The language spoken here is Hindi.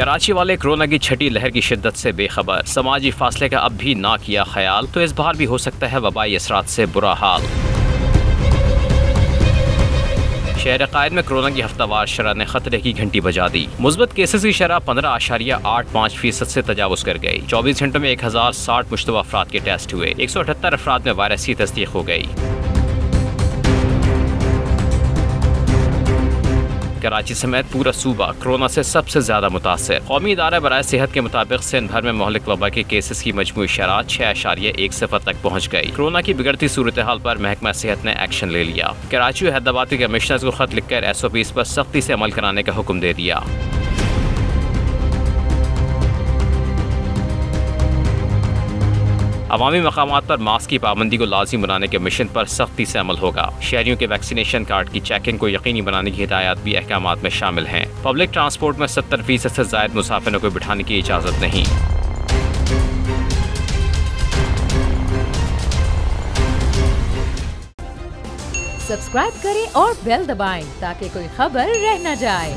कराची वाले कोरोना की छठी लहर की शिद्दत से बेखबर, समाजी फासले का अब भी ना किया ख्याल, तो इस बार भी हो सकता है वबाई असरात से बुरा हाल। शहर कायद में कोरोना की हफ्तावार शरह ने खतरे की घंटी बजा दी। मुस्बत केसेस की शरह 15.85% से तजावुज कर गई। 24 घंटों में 1060 मुश्तबा अफराद के टेस्ट हुए। 178 अफराद में वायरस की तस्दीक हो गई। कराची समेत पूरा सूबा कोरोना से सबसे ज्यादा मुतासर। कौमी इदारा बराए सेहत के मुताबिक सिंध भर में मोहलिक वबा के केसेस की मजमूई शरह 6.1 तक पहुँच गई। कोरोना की बिगड़ती सूरत हाल पर महकमा सेहत ने एक्शन ले लिया। कराची और हैदराबाद के कमिश्नर्स को खत लिखकर SOPs पर सख्ती से अमल कराने का हुक्म दे दिया। अवामी मकामात पर मास्क की पाबंदी को लाजिम बनाने के मिशन पर सख्ती से अमल होगा। शहरियों के वैक्सीनेशन कार्ड की चेकिंग को यकीनी बनाने की हिदायत भी अहकामात में शामिल हैं। पब्लिक ट्रांसपोर्ट में 70% से ज़ायद मुसाफिरों को बिठाने की इजाज़त नहीं। सब्सक्राइब करें और बेल दबाएं ताकि कोई खबर रह न जाए।